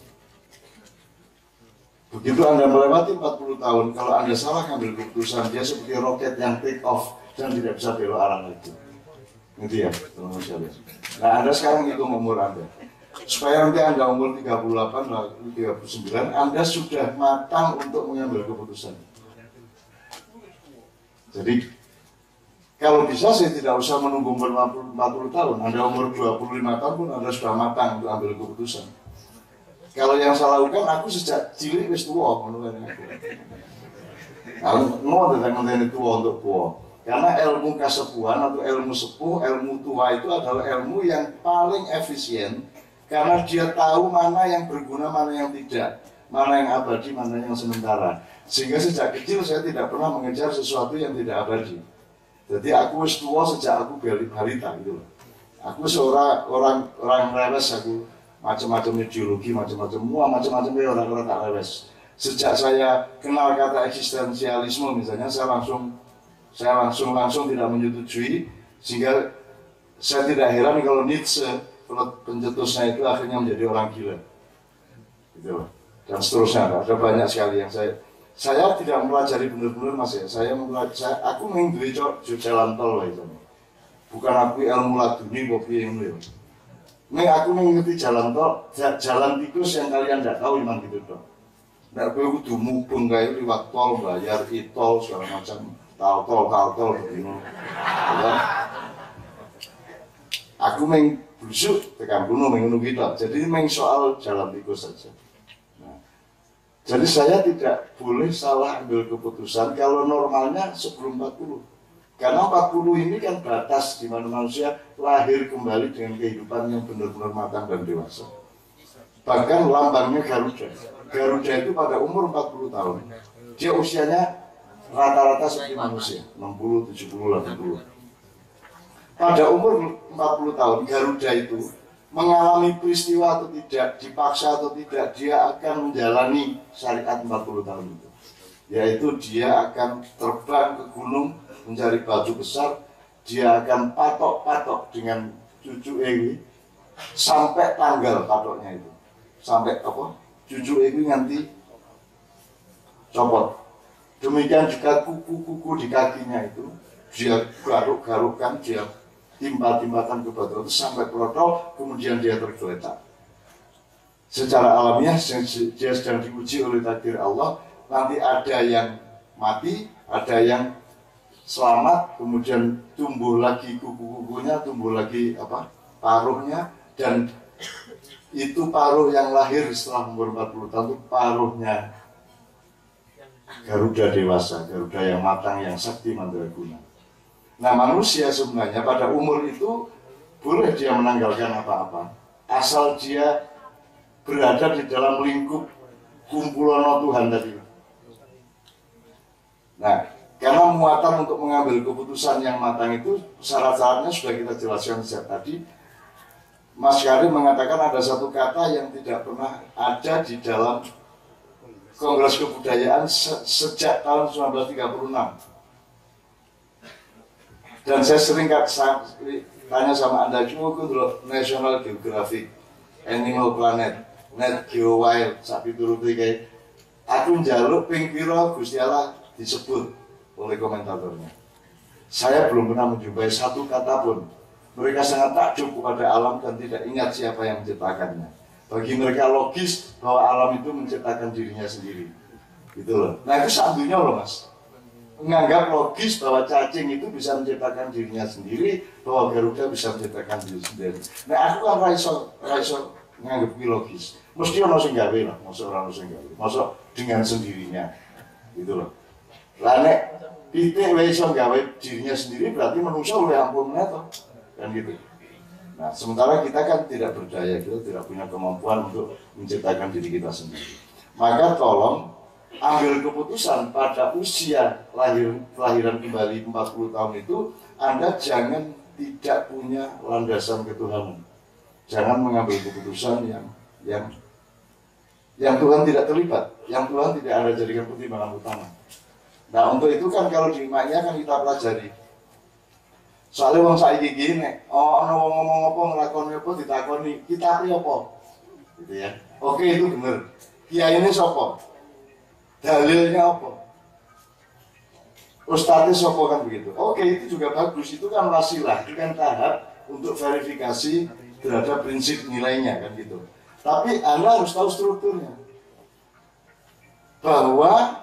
Speaker 1: Begitu Anda melewati 40 tahun, kalau Anda salah ambil keputusan, dia seperti roket yang take off dan tidak bisa belok arah lagi. Gitu ya, teman-teman sekalian. Nah, Anda sekarang hitung umur Anda. Supaya nanti Anda umur 38, 39, Anda sudah matang untuk mengambil keputusan. Jadi, kalau bisa saya tidak usah menunggu umur 40 tahun. Anda umur 25 tahun pun Anda sudah matang untuk ambil keputusan. Kalau yang saya lakukan, aku sejak cilik wis tua menurut aku. Mau tentang itu tua untuk tua. Karena ilmu kasepuhan atau ilmu sepuh, ilmu tua itu adalah ilmu yang paling efisien. Karena dia tahu mana yang berguna, mana yang tidak. Mana yang abadi, mana yang sementara. Sehingga sejak kecil saya tidak pernah mengejar sesuatu yang tidak abadi. Jadi aku tua sejak aku balita gitu loh. Aku seorang orang rewes, aku macam-macam ideologi, macam-macam orang-orang tak rewes. Sejak saya kenal kata eksistensialisme misalnya, saya langsung tidak menyetujui, sehingga saya tidak heran kalau Nietzsche, pencetusnya itu akhirnya menjadi orang gila, gitu. Dan seterusnya. Ada banyak sekali yang saya tidak mempelajari benar-benar Mas ya. Aku mengikuti jalan tol itu. Bukan aku ilmu laduni kopi yang itu. Aku mengikuti jalan tol, jalan tikus yang kalian tidak tahu memang gitu dong. Nggak perlu kudu mubeng kayak lewat tol, bayar e-tol segala macam, tol begini. Ya. Aku busuk tekan bunuh mengunduh kita. Jadi soal jalan tikus saja. Nah, jadi saya tidak boleh salah ambil keputusan kalau normalnya sebelum 40. Karena 40 ini kan batas di mana manusia lahir kembali dengan kehidupan yang benar-benar matang dan dewasa. Bahkan lambangnya Garuda. Garuda itu pada umur 40 tahun. Dia usianya rata-rata seperti manusia, 60, 70, 80. Pada umur 40 tahun, Garuda itu mengalami peristiwa atau tidak, dipaksa atau tidak, dia akan menjalani syariat 40 tahun itu. Yaitu dia akan terbang ke gunung, mencari batu besar, dia akan patok-patok dengan cucu ini sampai tanggal patoknya itu, sampai cucu ini nanti copot. Demikian juga kuku-kuku di kakinya itu dia garuk-garukkan, dia timpa-timpakan ke batu itu sampai protol, kemudian dia tergeletak. Secara alamiah dia sedang diuji oleh takdir Allah. Nanti ada yang mati, ada yang selamat, kemudian tumbuh lagi kuku-kukunya, tumbuh lagi paruhnya, dan itu paruh yang lahir setelah umur 40 tahun itu paruhnya Garuda dewasa, Garuda yang matang, yang sakti mandraguna. Nah, manusia sebenarnya pada umur itu boleh dia menanggalkan apa-apa, asal dia berada di dalam lingkup kumpulan Tuhan tadi. Nah, karena muatan untuk mengambil keputusan yang matang itu syarat-syaratnya sudah kita jelaskan sejak tadi. Mas Karim mengatakan ada satu kata yang tidak pernah ada di dalam Kongres Kebudayaan sejak tahun 1936. Dan saya sering tanya sama Anda, cuma dulu National Geographic, Animal Planet, Net Geo Wild, sapi turuti kayak aku njaluk ping piro Gusti Allah disebut oleh komentatornya. Saya belum pernah menjumpai satu kata pun. Mereka sangat takjub kepada alam dan tidak ingat siapa yang menciptakannya. Bagi mereka logis bahwa alam itu menciptakan dirinya sendiri. Gitu loh. Nah itu sandunya loh Mas. Menganggap logis bahwa cacing itu bisa menciptakan dirinya sendiri, bahwa Garuda bisa menciptakan diri sendiri. Nah aku kan raiso menganggap logis. Mesti orang sing gawe lah, masuk orang sing gawe. Masuk dengan sendirinya. Gitu loh. Lah nek pitik wae iso gawe dirinya sendiri berarti manusia oleh ampun toh. Kan gitu. Nah, sementara kita kan tidak berdaya, kita tidak punya kemampuan untuk menciptakan diri kita sendiri. Maka tolong ambil keputusan pada usia kelahiran kembali 40 tahun itu, Anda jangan tidak punya landasan ketuhanan. Jangan mengambil keputusan yang Tuhan tidak terlibat, yang Tuhan tidak Anda jadikan pertimbangan utama. Nah, untuk itu kan kalau di imannya kan kita pelajari. Soalnya wong saiki gini, ana wong ngomong apa nglakoni apa ditakoni, kita pri apa? Gitu ya. Oke, itu benar. Kiai ini sapa? Dalilnya apa? Ustadznya sapa kan begitu. Oke, itu juga bagus. Itu kan wasilah, itu kan tahap untuk verifikasi terhadap prinsip nilainya kan gitu. Tapi Anda harus tahu strukturnya. Bahwa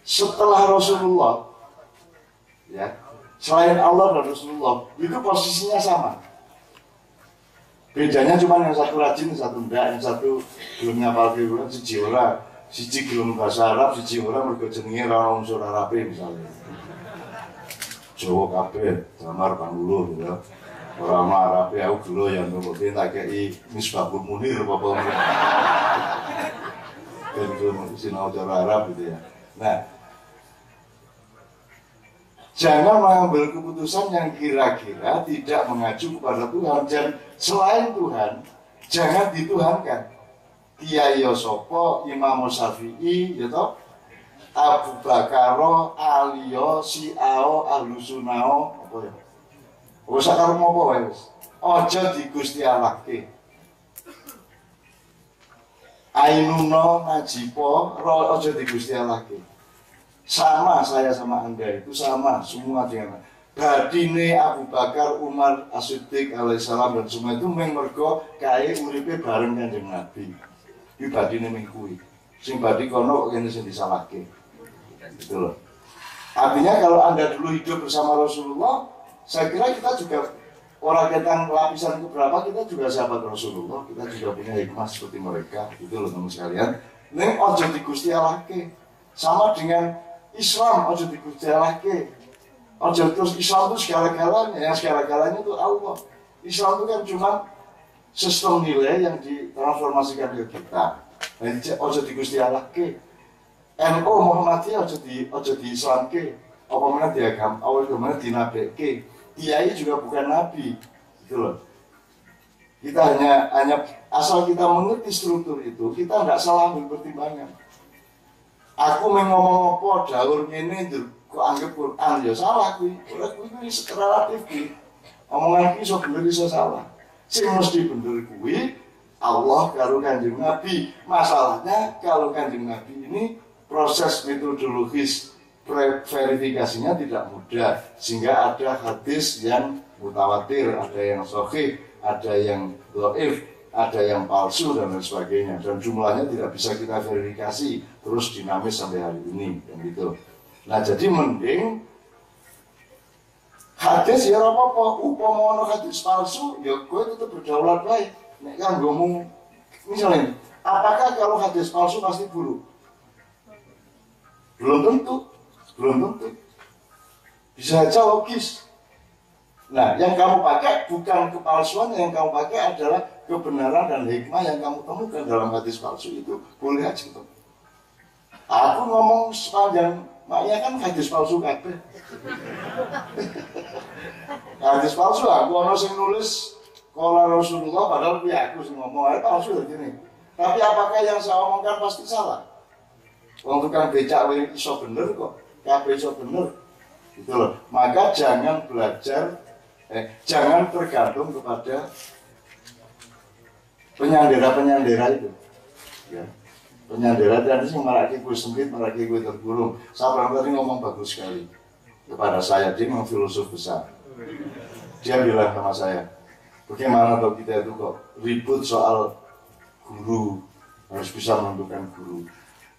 Speaker 1: setelah Rasulullah, ya, selain Allah dan Rasulullah, itu posisinya sama. Bedanya cuma yang satu rajin, yang satu enggak, yang satu belum ngapal keluar, siji ora, siji belum bahasa Arab, siji ora mergo jenenge ora unsur Arabe misalnya. Jawa kabeh, Damar Panggulu gitu. Ora ana Arabe aku gelo ya ngono tak kei Misbahul Munir apa kan belum sinau cara Arab gitu ya. Nah, jangan mengambil keputusan yang kira-kira tidak mengacu kepada Tuhan. Dan selain Tuhan, Jangan dituhankan. Kiai Sopo, Imam Syafi'i, ya toh, Abu Bakaro, Aliyo, Siao, Ahlusunao, apa ya? Usah karo apa wae wis. Aja digustialake. Ainuno, Najipo, aja digustialake. Sama saya sama Anda itu sama semua dengan badine Abu Bakar, Umar, As-Siddiq alaihissalam dan semua itu mergo kae uripe bareng Kanjeng Nabi. Iki badine ming kuwi. Sing badi kono kok kene sing disalahke. Gitu loh. Artinya kalau Anda dulu hidup bersama Rasulullah, saya kira kita juga orang tentang lapisan keberapa kita juga sahabat Rasulullah, kita juga punya hikmah seperti mereka. Gitu loh teman sekalian. Ning ojo digustialake. Sama dengan Islam ojo digustialake. Ojo terus Islam itu segala-galanya, yang segala-galanya itu Allah. Islam itu kan cuma sistem nilai yang ditransformasikan ke kita. Jadi ojo digustialake. NU Muhammadiyah ojo di Islamke. Apa mana diagam, awal kemana dinabeke. Kiai juga bukan nabi, gitu loh. Kita hanya asal kita mengerti struktur itu, kita tidak salah ambil pertimbangan. Aku ngomong apa daur ini kok anggap Quran ya salah kuwi. Ora kuwi relatif kuwi. Omongan iki iso bener iso salah. Sing mesti bener kuwi Allah karo Kanjeng Nabi. Masalahnya kalau Kanjeng Nabi ini proses metodologis verifikasinya tidak mudah, sehingga ada hadis yang mutawatir, ada yang sahih, ada yang dhaif, ada yang palsu dan lain sebagainya, dan jumlahnya tidak bisa kita verifikasi terus dinamis sampai hari ini dan gitu. Nah jadi mending hadis ya apa-apa, umpama hadis palsu ya gue tetap berdaulat baik. Nek kanggomu misalnya, apakah kalau hadis palsu pasti buruk? Belum tentu. Bisa saja logis. Nah, yang kamu pakai bukan kepalsuan, yang kamu pakai adalah kebenaran dan hikmah yang kamu temukan dalam hadis palsu itu. Boleh aja tuh. Aku ngomong sepanjang maknya kan hadis palsu kabeh. Hadis palsu aku ono sing nulis qala Rasulullah padahal kuwi aku sing ngomong ae palsu gini. Tapi apakah yang saya omongkan pasti salah? Wong tukang becak wae iso bener kok. Kabeh iso bener. Gitu loh. Maka jangan belajar jangan tergantung kepada penyandera itu. Ya. Penyandera tadi sing marake kuwi sempit, marake kuwi tergurung. Sabrang tadi ngomong bagus sekali kepada saya, dia memang filosof besar. Dia bilang sama saya, bagaimana kalau kita itu kok ribut soal guru, harus bisa menentukan guru.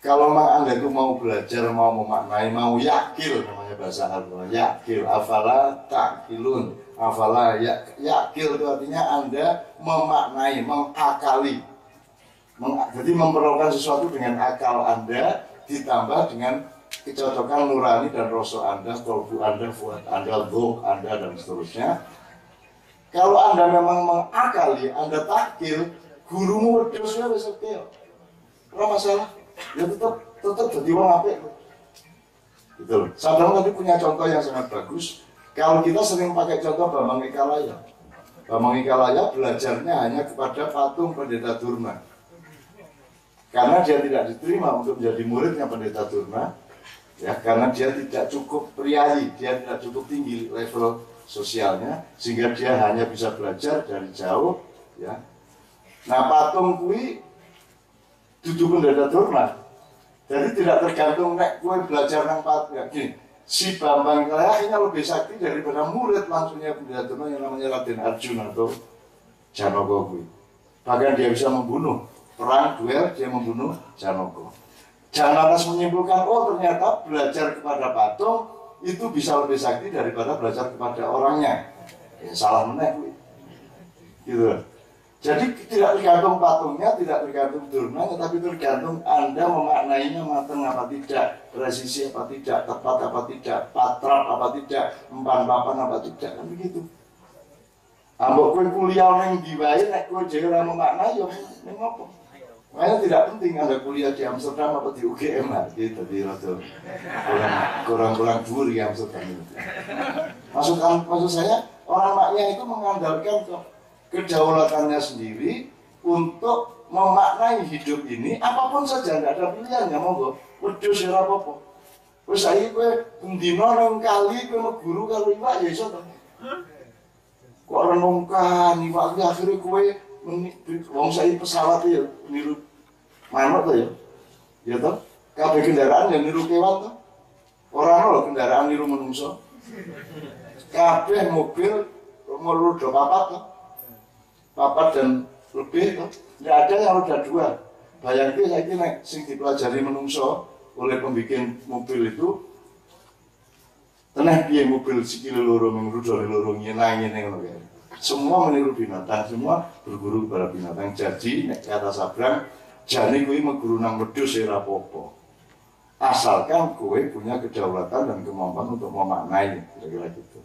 Speaker 1: Kalau memang Anda itu mau belajar, mau memaknai, mau yakil, namanya bahasa Arab, yakil, afala ta'kilun, afala yakil itu artinya Anda memaknai, mengakali. Jadi memperolehkan sesuatu dengan akal Anda, ditambah dengan kecocokan nurani dan rasul Anda, kolbu Anda, fuad Anda, dhok Anda, dan seterusnya. Kalau Anda memang mengakali, Anda takil, gurumu wedhusnya wis oke. Ora masalah. Ya tetap jadi orang apik. Gitu loh. Saudara tadi punya contoh yang sangat bagus. Kalau kita sering pakai contoh Bambang Ikalaya. Bambang Ikalaya belajarnya hanya kepada patung Pendeta Durna. Karena dia tidak diterima untuk menjadi muridnya Pendeta Durna. Ya, karena dia tidak cukup priayi, dia tidak cukup tinggi level sosialnya, sehingga dia hanya bisa belajar dari jauh. Ya. Nah patung kui duduk Pendeta Durna. Jadi tidak tergantung nek gue belajar nang patung ya gini. Si Bambang Ikalaya akhirnya lebih sakti daripada murid langsungnya Pendeta Durna yang namanya Raden Arjuna atau Janaka kui. Bahkan dia bisa membunuh, perang duel dia membunuh Janaka. Jangan atas menyimpulkan oh ternyata belajar kepada patung itu bisa lebih sakti daripada belajar kepada orangnya. Ya, salah meneh kui. Gitu. Jadi tidak tergantung patungnya, tidak tergantung Durnanya, tapi tergantung Anda memaknainya matang apa tidak, presisi apa tidak, tepat apa tidak, patrap apa tidak, empan papan apa tidak, kan begitu. Ambok kowe kuliah neng diwae nek kowe dhewe ora memaknai ya ning opo. Makanya tidak penting Anda kuliah di Amsterdam atau di UGM lah, gitu di rada kurang dhuwur di Amsterdam itu. Maksud saya orang maknya itu mengandalkan kedaulatannya sendiri untuk memaknai hidup ini apapun saja, nggak ada pilihannya, monggo wedhus ora apa-apa. Wis saiki kowe bendina nang kali kowe guru karo iwak ya iso to. Kok renungkan iwak iki akhire kowe wong saiki pesawat ya niru manuk to ya. Ya to? Kabeh kendaraan ya niru kewan to. Ora ono lho kendaraan niru menungso. Kabeh mobil roda papat to. Papat dan lebih to. Nggak ada yang roda dua. Bayangke saiki nek sing dipelajari menungso oleh pembikin mobil itu teneh piye mobil sikile loro ming rudane loro ngene ngono kae. Semua meniru binatang, semua berguru kepada binatang. Jadi nek kata sabrang jane kuwi meguru nang wedhus ora apa-apa. Asalkan kowe punya kedaulatan dan kemampuan untuk memaknai, kira-kira gitu.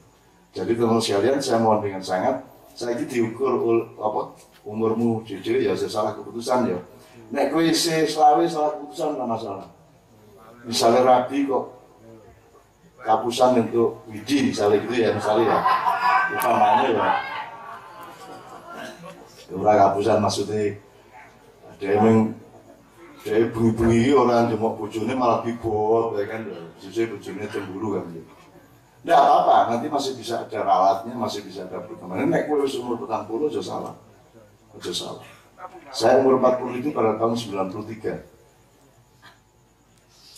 Speaker 1: Jadi teman sekalian, saya mohon dengan sangat, saya ini diukur apa umurmu jujur ya, saya salah keputusan ya. Nek kowe selawe salah keputusan nggak masalah. Misalnya rabi kok kapusan untuk widi misalnya gitu ya, misalnya ya, utamanya ya. Ora kapusan maksudnya ada yang dia bunyi-bunyi orang cuma bojone malah bibot, ya kan? Justru bojone cemburu kan gitu. Nggak apa-apa, nanti masih bisa ada ralatnya, masih bisa ada perkembangan. Nek kowe wis umur 40 aja salah. Aja salah. Saya umur 40 itu pada tahun 93.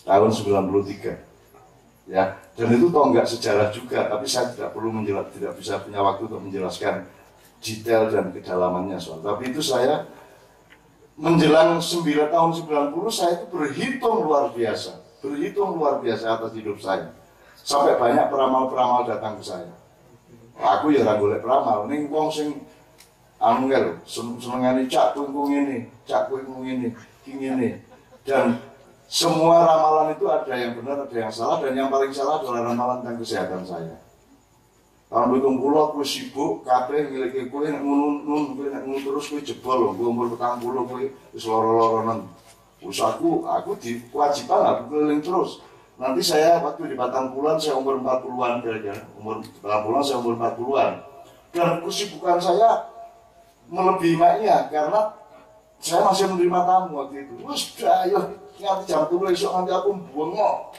Speaker 1: Tahun 93. Ya, dan itu toh enggak sejarah juga, tapi saya tidak perlu tidak bisa punya waktu untuk menjelaskan detail dan kedalamannya soal. Tapi itu saya menjelang tahun 90 saya itu berhitung luar biasa atas hidup saya. Sampai banyak peramal-peramal datang ke saya. Aku ya ora golek peramal, ning wong sing anu lho, senengane cak kowe ngene, cak kowe ngene, iki ngene. Dan semua ramalan itu ada yang benar, ada yang salah, dan yang paling salah adalah ramalan tentang kesehatan saya. Tahun 20 aku sibuk, kabeh ngiliki kowe nek ngono terus kowe jebol lho, kowe umur 40 kowe wis lara-laranen. Wis aku di kewajiban aku keliling terus. Nanti saya waktu di Batangkulan saya umur 40-an kira-kira. Umur Batangkulan saya umur 40-an. Dan kesibukan saya melebihi maknya karena saya masih menerima tamu waktu itu. Wis ayo nganti jam 3 esuk nanti aku bengok.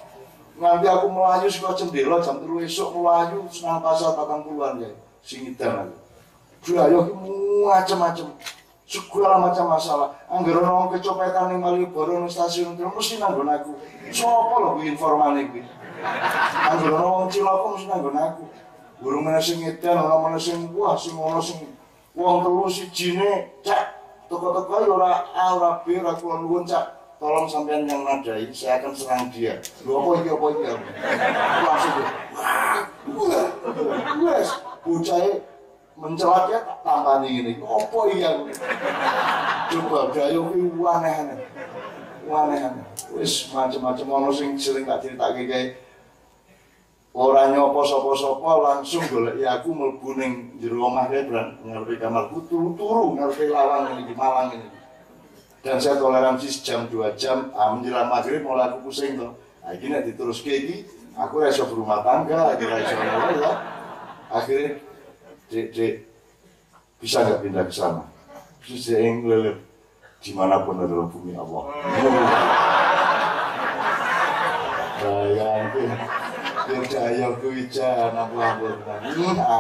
Speaker 1: Nanti aku melayu saka jendela jam 3 esuk melayu senang pasar 40-an ya. Sing edan aku. Ayo macam-macam. Segala macam masalah. Angger ono kecopetan ning Malioboro nang stasiun itu mesti nanggon aku. Sopo lho kuwi informane kuwi. Angger ono wong Ciloko mesti nanggon aku. Burung meneh sing edan ono meneh sing wah sing ono sing wong telu sijine cak toko-toko ora B ora kula nuwun cak. Tolong sampean yang nadai, saya akan serang dia. Lho apa iki langsung wes bocahe mencelatnya tak tambani ngene. Apa iki aku? Coba gayo kuwi aneh-aneh. Wis macam-macam ono sing sering tak critakake kae. Ora nyopo sapa-sapa langsung goleki aku mlebu ning jero omah kae ngarepe kamarku turu ngarepe lawang iki Malang ini. Dan saya toleransi jam 2 jam, menjelang maghrib mulai aku pusing tuh. Akhirnya diteruske iki, aku iso berumah tangga, akhirnya iso ya. Akhirnya dek bisa nggak pindah ke sana? Terus dia ngelilir dimanapun adalah bumi Allah. Daya kuwi jan apa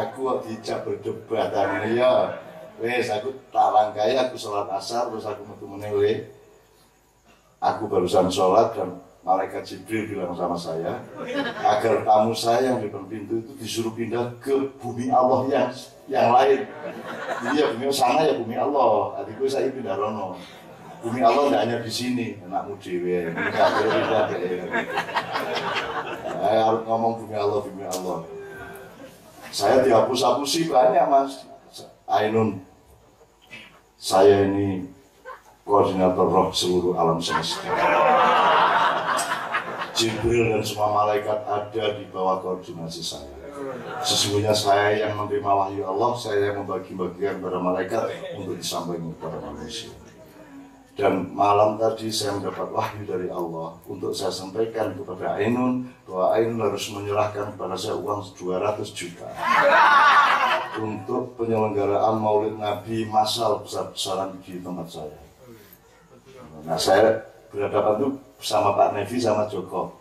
Speaker 1: aku kok dijak berdebatan ya. Wes aku tak langkai, aku sholat asar, terus aku metu meneh. Aku barusan sholat dan malaikat Jibril bilang sama saya agar tamu saya yang di depan pintu itu disuruh pindah ke bumi Allah yang lain. Jadi ya bumi sana ya bumi Allah. Adikku saya pindah rono. Bumi Allah tidak hanya di sini, anakmu dewe. Saya harus ngomong bumi Allah. Saya dihapus-hapusi banyak mas. Ainun, saya ini koordinator roh seluruh alam semesta. Jibril dan semua malaikat ada di bawah koordinasi saya. Sesungguhnya saya yang menerima wahyu Allah, saya yang membagi-bagikan kepada malaikat untuk disampaikan kepada manusia. Dan malam tadi saya mendapat wahyu dari Allah untuk saya sampaikan kepada Ainun bahwa Ainun harus menyerahkan kepada saya uang 200 juta untuk penyelenggaraan Maulid Nabi massal besar-besaran di tempat saya. Nah, saya berhadapan tuh bersama Pak Nevi sama Joko,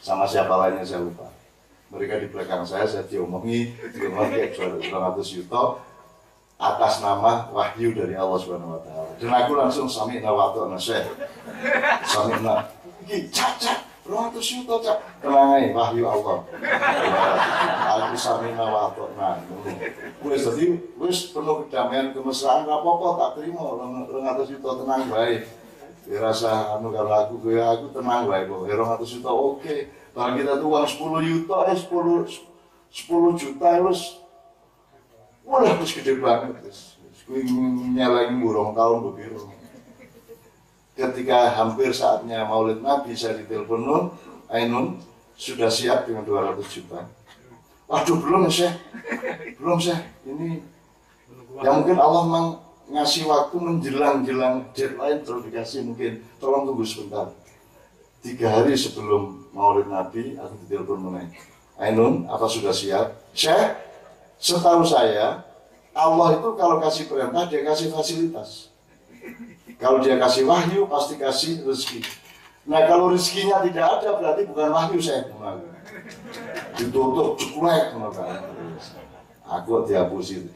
Speaker 1: sama siapa lainnya saya lupa. Mereka di belakang saya diomongi kayak 200 juta atas nama wahyu dari Allah Subhanahu Wa Taala. Dan aku langsung sami'na wa ata'na Syekh. Sami'na, iki cacat 200 juta cak, tenang wahyu Allah. Aku sami'na wa ata'na. Wis dadi wis penuh kedamaian kemesraan apa-apa tak terima 200 juta tenang bae. Ya rasa anu karo aku tenang bae kok. 200 juta oke. Kalau kita tuh uang 10 juta 10 juta wis wah, terus gede banget, gue nyalain burung tahun begitu. Ketika hampir saatnya Maulid Nabi, saya ditelepon Nun, Ainun sudah siap dengan 200 juta. Waduh, belum Syekh, ini ya mungkin Allah ngasih waktu menjelang deadline terus dikasih mungkin, tolong tunggu sebentar. 3 hari sebelum Maulid Nabi, aku ditelepon mengenai Ainun, apa sudah siap? Syekh, setahu saya, Allah itu kalau kasih perintah, dia kasih fasilitas. Kalau dia kasih wahyu, pasti kasih rezeki. Nah, kalau rezekinya tidak ada, berarti bukan wahyu saya. Ditutup, ceklek. Aku dihapusin.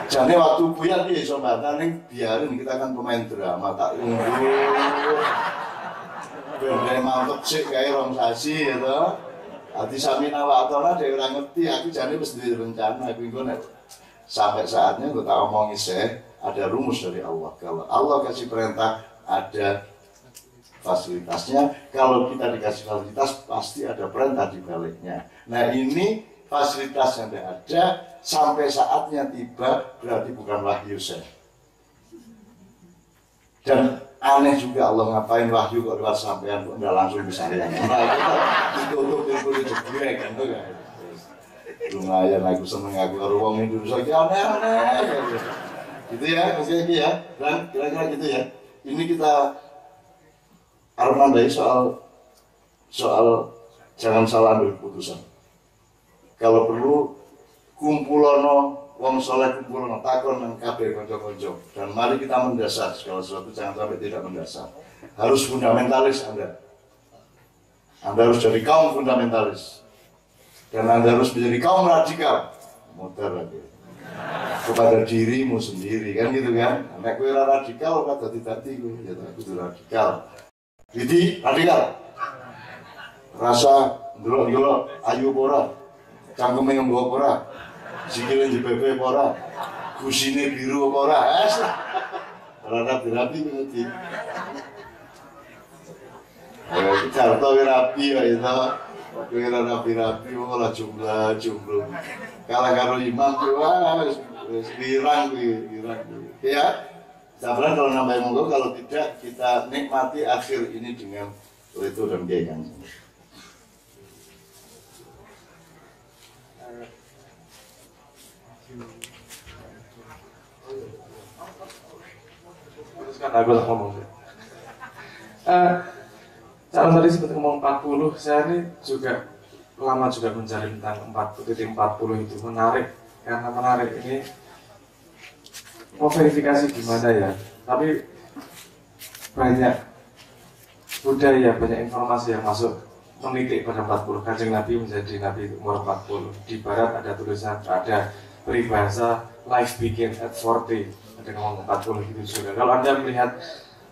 Speaker 1: Jadi waktu kuliah dia sobat, biarin kita kan pemain drama, tak undur. Berdaya mantep sih, kayak Rom Sasi, gitu. Hati sami'na wa ata'na dia orang ngerti, aku jadi mesti rencana, aku ingin sampai saatnya kita omongi ada rumus dari Allah. Kalau Allah kasih perintah, ada fasilitasnya. Kalau kita dikasih fasilitas, pasti ada perintah di baliknya. Nah ini fasilitas yang ada, sampai saatnya tiba, berarti bukan wahyu Dan aneh juga Allah ngapain wahyu kok lewat sampean kok nggak langsung bisa lihat. Nah, ditutup pintu jeblek kan tuh kan. Lumayan aku seneng aku karo wong Indonesia iki aneh-aneh. Gitu ya, maksudnya gitu ya. Dan kira-kira gitu ya. Ini kita harus nandai soal jangan salah ambil keputusan. Kalau perlu kumpulono wong soleh kumpulono takon nang kabeh kanca-kanca dan mari kita mendasar segala sesuatu, jangan sampai tidak mendasar. Harus fundamentalis Anda harus jadi kaum fundamentalis dan Anda harus menjadi kaum radikal muter lagi kepada dirimu sendiri kan gitu kan. Nek kowe ora radikal kok dadi kowe ya kudu radikal. Jadi radikal rasa ndelok ayu ora cangkeme ngembok ora sikile JPP ora, kusine biru ora, rapi berarti. Carta rapi ya itu, kira rapi ora jumlah. Kalau karo imam wah wirang. Ya, sabar kalau nambah monggo, kalau tidak kita nikmati akhir ini dengan itu dan kayak kan. Kan aku ngomong sih. Calon tadi seperti ngomong 40, saya ini juga lama juga mencari tentang 40 itu menarik, karena menarik ini mau verifikasi gimana ya, tapi banyak budaya, banyak informasi yang masuk menitik pada 40. Kanjeng Nabi menjadi Nabi umur 40. Di barat ada tulisan, ada peribahasa life begin at 40. Ada ngomong 40 gitu juga. Kalau Anda melihat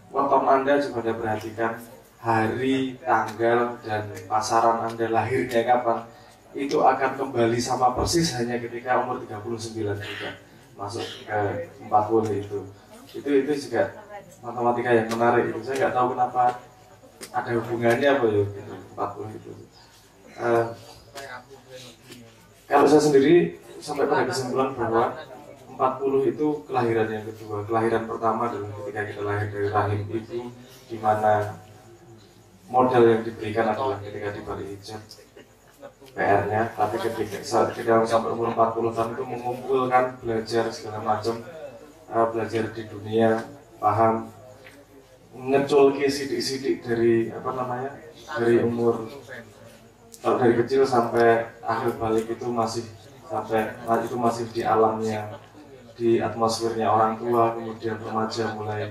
Speaker 1: weton Anda, coba Anda perhatikan hari, tanggal, dan pasaran Anda lahirnya kapan, itu akan kembali sama persis hanya ketika umur 39 juga masuk ke 40 itu juga matematika yang menarik itu. Saya nggak tahu kenapa ada hubungannya apa ya gitu, 40 itu. Kalau saya sendiri sampai pada kesimpulan bahwa 40 itu kelahiran yang kedua. Kelahiran pertama adalah ketika kita lahir dari rahim ibu, di mana modal yang diberikan adalah ketika di balik hijab PR-nya. Tapi ketika sampai umur 40 tahun itu mengumpulkan, belajar segala macam, belajar di dunia, paham, ngeculki sidik-sidik dari dari umur, kalau dari kecil sampai akhir balik itu masih
Speaker 2: sampai itu masih di alamnya, di atmosfernya orang tua, kemudian remaja mulai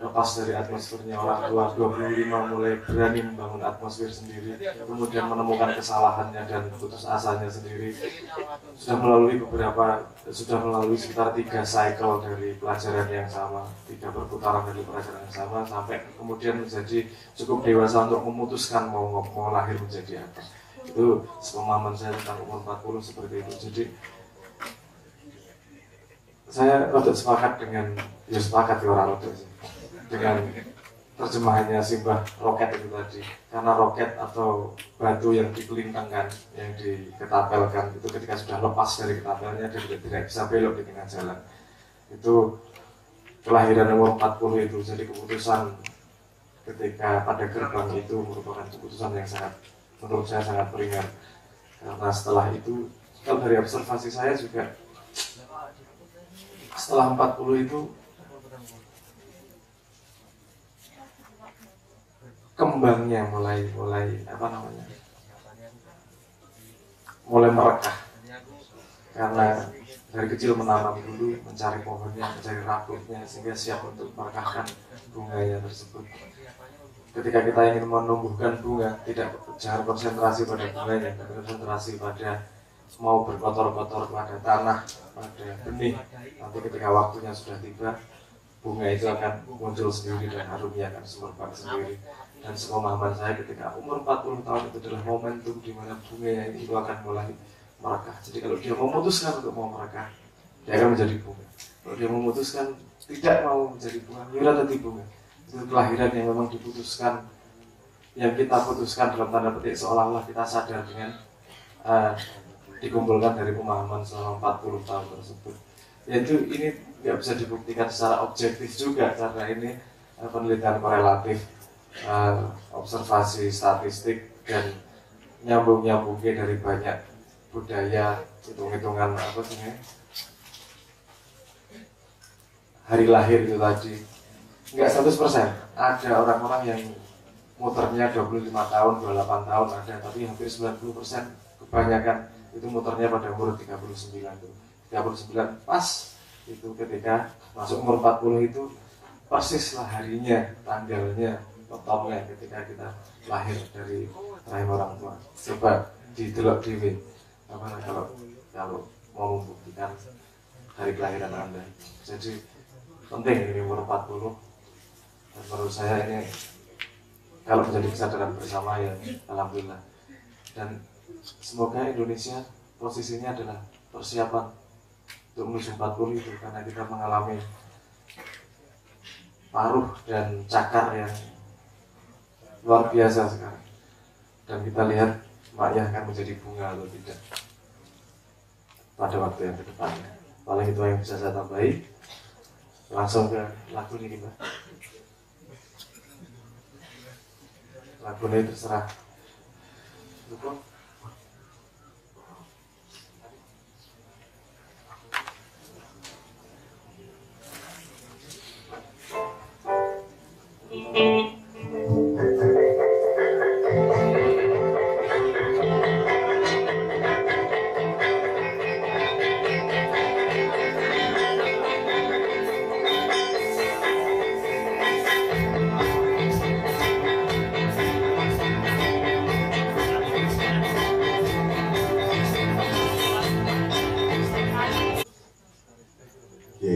Speaker 2: lepas dari atmosfernya orang tua, 25 mulai berani membangun atmosfer sendiri, kemudian menemukan kesalahannya dan putus asanya sendiri. Sudah melalui sekitar 3 cycle dari pelajaran yang sama, 3 perputaran dari pelajaran yang sama, sampai kemudian menjadi cukup dewasa untuk memutuskan mau lahir menjadi apa. Itu pemahaman saya tentang umur 40 seperti itu. Jadi saya rada sepakat dengan, ya sepakat ya orang rada sih, dengan terjemahannya Simbah roket itu tadi. Karena roket atau batu yang dikelintangkan, yang diketapelkan itu ketika sudah lepas dari ketapelnya dia tidak bisa belok di tengah jalan. Itu kelahiran umur 40 itu jadi keputusan ketika pada gerbang itu merupakan keputusan yang sangat, menurut saya sangat ringan. Karena setelah itu, kalau dari observasi saya juga, setelah 40 itu kembangnya mulai merekah, karena dari kecil menanam dulu, mencari pohonnya, mencari rakutnya sehingga siap untuk merekahkan bunganya tersebut. Ketika kita ingin menumbuhkan bunga, tidak jangan konsentrasi pada bunganya, tapi konsentrasi pada mau berkotor-kotor pada tanah, pada benih. Nanti ketika waktunya sudah tiba, bunga itu akan muncul sendiri dan harumnya akan semerbak sendiri. Dan sepemahaman saya ketika umur 40 tahun itu adalah momentum di mana bunganya itu akan mulai merekah. Jadi kalau dia memutuskan untuk mau merekah, dia akan menjadi bunga. Kalau dia memutuskan tidak mau menjadi bunga, ya nanti bunga. Itu kelahiran yang memang diputuskan, yang kita putuskan dalam tanda petik seolah-olah kita sadar dengan dikumpulkan dari pemahaman selama 40 tahun tersebut. Yaitu ini nggak bisa dibuktikan secara objektif juga, karena ini penelitian korelatif, observasi statistik, dan nyambung-nyambungnya dari banyak budaya, hitung-hitungan hari lahir itu tadi. Nggak 100%, ada orang-orang yang muternya 25 tahun, 28 tahun ada, tapi hampir 90% kebanyakan itu muternya pada umur 39 tuh. 39 pas itu ketika masuk umur 40 itu persis lah harinya, tanggalnya, totalnya ketika kita lahir dari rahim orang tua. Coba didelok dhewe kalau mau membuktikan hari kelahiran Anda. Jadi penting ini umur 40, dan menurut saya ini kalau menjadi kesadaran bersama ya alhamdulillah. Dan semoga Indonesia posisinya adalah persiapan untuk menuju 40 itu, karena kita mengalami paruh dan cakar yang luar biasa sekarang. Dan kita lihat Mbak Yah akan menjadi bunga atau tidak pada waktu yang kedepannya. Paling itu yang bisa saya tambahi. Langsung ke lagu ini Mbak. Lagu ini terserah. Cukup.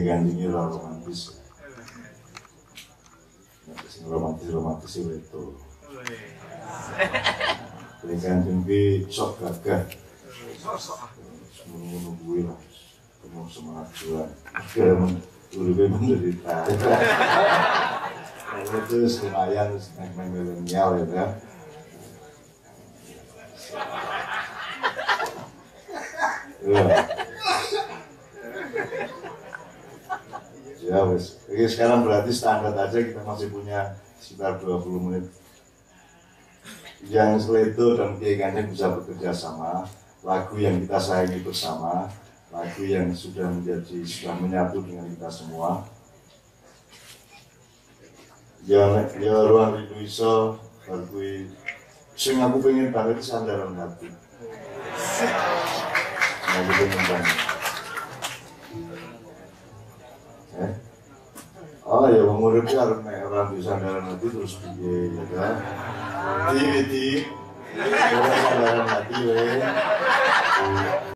Speaker 1: Gantinya romantis, romantis itu. Gantinya bi sok gagah, menunggu lah, penuh semangat juang, udah menderita. Nah itu lumayan, main milenial ya kan. Ya wes, oke, sekarang berarti standar aja kita masih punya sekitar 20 menit. Yang Sleto dan Kiai Kanjeng bisa bekerja sama, lagu yang kita sayangi bersama, lagu yang sudah menyatu dengan kita semua. Ya ruang rindu iso, lagu sing aku pengen banget sandaran hati. gitu kan. Oh ya wong urip arep nek ora bisa sandaran hati terus piye ya kan. Di ora sandaran hati we.